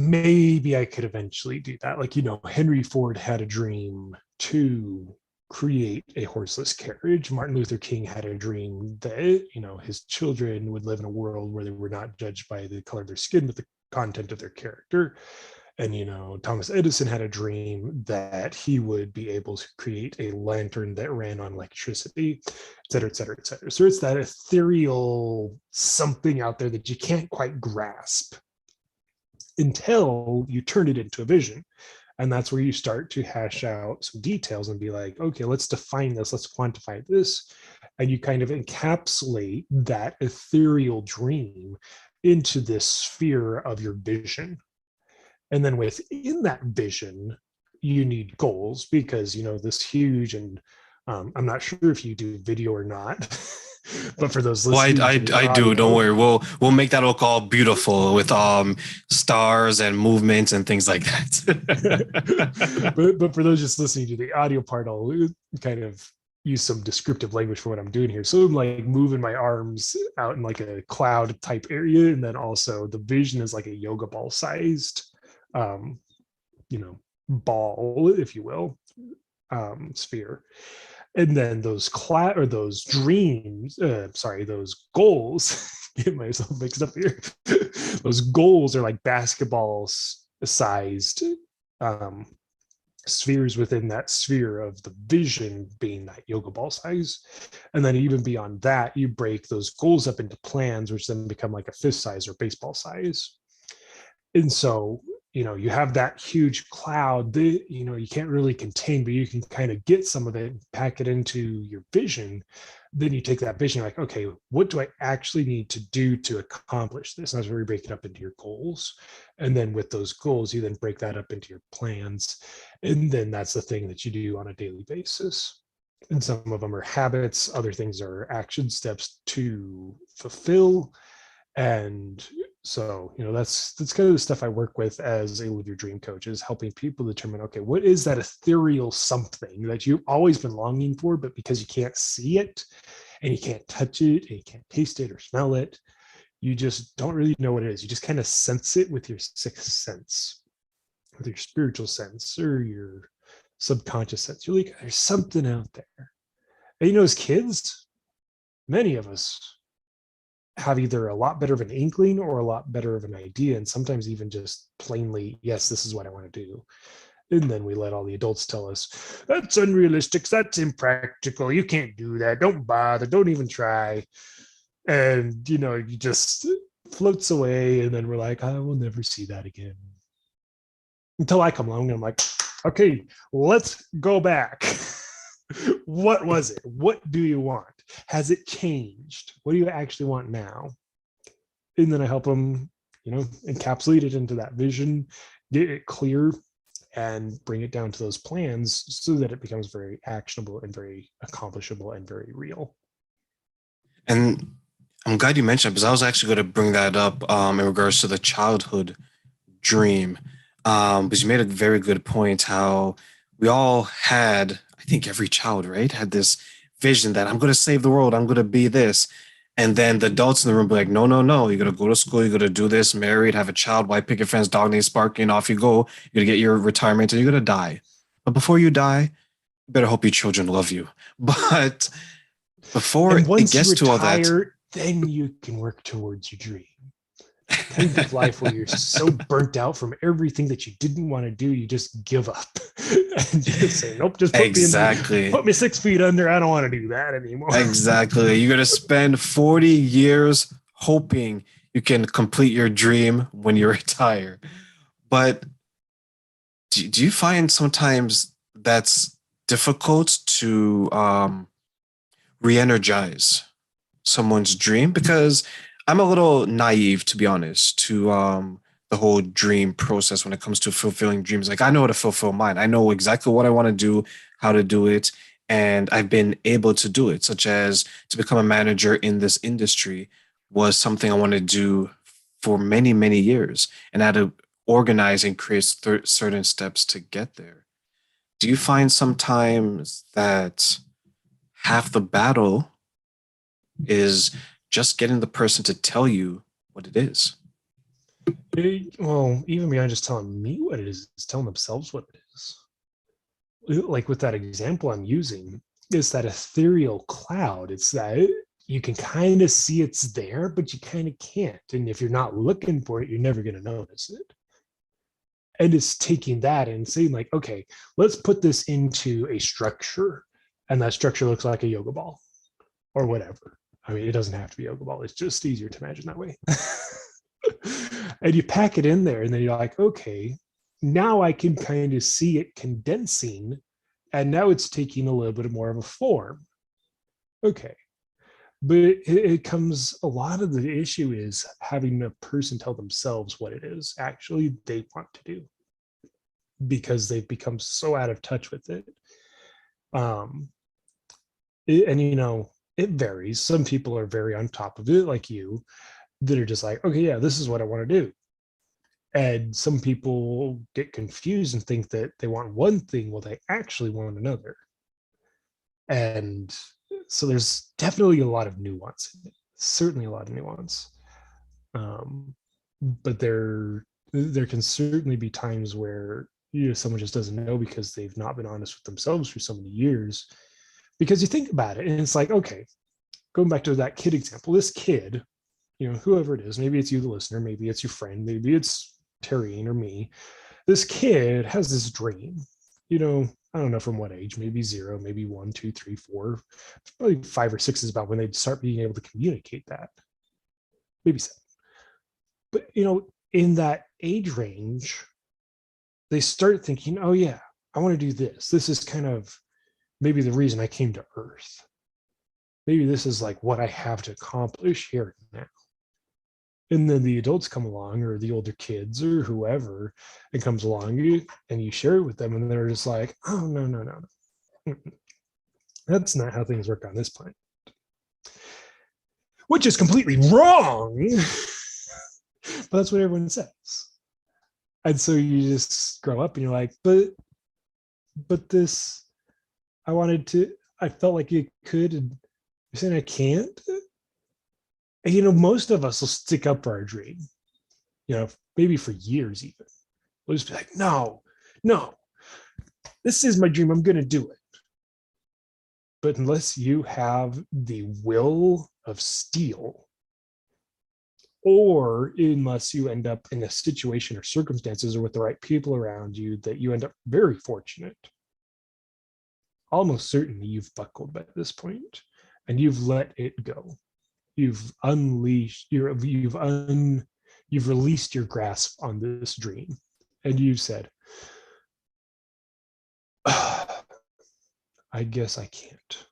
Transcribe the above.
maybe I could eventually do that. Like, Henry Ford had a dream to create a horseless carriage. Martin Luther King had a dream that, his children would live in a world where they were not judged by the color of their skin, but the content of their character. And, Thomas Edison had a dream that he would be able to create a lantern that ran on electricity, et cetera, et cetera, et cetera. So it's that ethereal something out there that you can't quite grasp until you turn it into a vision. And that's where you start to hash out some details and be like, okay, let's define this, let's quantify this. And you kind of encapsulate that ethereal dream into this sphere of your vision. And then within that vision, you need goals because, this huge, and I'm not sure if you do video or not, but for those Well, listening to the I do. Don't audio, worry. We'll make that look all beautiful with stars and movements and things like that. but for those just listening to the audio part, I'll kind of use some descriptive language for what I'm doing here. So I'm like moving my arms out in like a cloud type area, and then also the vision is like a yoga ball sized, um, ball, if you will, sphere. And then those dreams, those goals, get myself mixed up here. Those goals are like basketball sized, um, spheres within that sphere of the vision being that yoga ball size. And then even beyond that, you break those goals up into plans, which then become like a fist size or baseball size. And so, you have that huge cloud that, you can't really contain, but you can kind of get some of it, pack it into your vision. Then you take that vision, like, okay, what do I actually need to do to accomplish this? And that's where you break it up into your goals. And then with those goals, you then break that up into your plans. And then that's the thing that you do on a daily basis. And some of them are habits, other things are action steps to fulfill. And so, that's kind of the stuff I work with as a Live Your Dream coach, is helping people determine, okay, what is that ethereal something that you've always been longing for, but because you can't see it and you can't touch it and you can't taste it or smell it, you just don't really know what it is. You just kind of sense it with your sixth sense, with your spiritual sense or your subconscious sense. You're like, there's something out there. And as kids, many of us have either a lot better of an inkling or a lot better of an idea, and sometimes even just plainly, yes, this is what I want to do. And then we let all the adults tell us, that's unrealistic, that's impractical, you can't do that, don't bother, don't even try. And you just floats away, and then we're like, I will never see that again. Until I come along and I'm like, okay, let's go back. What was it? What do you want? Has it changed? What do you actually want now? And then I help them, encapsulate it into that vision, get it clear, and bring it down to those plans so that it becomes very actionable and very accomplishable and very real. And I'm glad you mentioned it because I was actually going to bring that up in regards to the childhood dream. Because you made a very good point how we all had, I think every child, right, had this vision that I'm going to save the world, I'm going to be this. And then the adults in the room be like, no, no, no, you're going to go to school, you're going to do this, married, have a child, white picket fence, dog named Sparky, and off you go. You're going to get your retirement and you're going to die. But before you die, you better hope your children love you. But before And it once you gets to all that, retire, then you can work towards your dream. Kind of life where you're so burnt out from everything that you didn't want to do, you just give up and just say, nope, just exactly. put me 6 feet under. I don't want to do that anymore. Exactly. You're going to spend 40 years hoping you can complete your dream when you retire. But do you find sometimes that's difficult to re energize someone's dream? Because I'm a little naive, to be honest, to the whole dream process when it comes to fulfilling dreams. Like, I know how to fulfill mine, I know exactly what I want to do, how to do it. And I've been able to do it, such as to become a manager in this industry was something I wanted to do for many, many years. And I had to organize and create certain steps to get there. Do you find sometimes that half the battle is just getting the person to tell you what it is? Well, even beyond just telling me what it is, it's telling themselves what it is. Like with that example I'm using, it's that ethereal cloud. It's that you can kind of see it's there, but you kind of can't. And if you're not looking for it, you're never going to notice it. And it's taking that and saying, like, okay, let's put this into a structure. And that structure looks like a yoga ball or whatever. I mean, it doesn't have to be yoga ball. It's just easier to imagine that way. And you pack it in there, and then you're like, okay, now I can kind of see it condensing, and now it's taking a little bit more of a form. Okay. But it comes, a lot of the issue is having a person tell themselves what it is actually they want to do, because they've become so out of touch with it. And it varies. Some people are very on top of it, like you, that are just like, okay, yeah, this is what I want to do. And some people get confused and think that they want one thing, well, they actually want another. And so there's definitely a lot of nuance in it, certainly a lot of nuance. But there can certainly be times where someone just doesn't know because they've not been honest with themselves for so many years. Because you think about it, and it's like, okay, going back to that kid example, this kid, whoever it is, maybe it's you, the listener, maybe it's your friend, maybe it's Terrine or me. This kid has this dream, I don't know from what age, maybe 0, maybe 1, 2, 3, 4, probably 5 or 6 is about when they start being able to communicate that. Maybe 7. But, in that age range, they start thinking, oh yeah, I want to do this. This is kind of maybe the reason I came to Earth. Maybe this is like what I have to accomplish here now. And then the adults come along, or the older kids or whoever, and comes along, and you share it with them, and they're just like, oh, no. That's not how things work on this planet. Which is completely wrong. But that's what everyone says. And so you just grow up and you're like, but this, I felt like it could, and you're saying I can't. And, most of us will stick up for our dream, maybe for years even. We'll just be like, no, this is my dream. I'm going to do it. But unless you have the will of steel, or unless you end up in a situation or circumstances or with the right people around you, that you end up very fortunate, almost certainly you've buckled by this point and you've let it go. You've unleashed, you've released your grasp on this dream, and you've said, I guess I can't.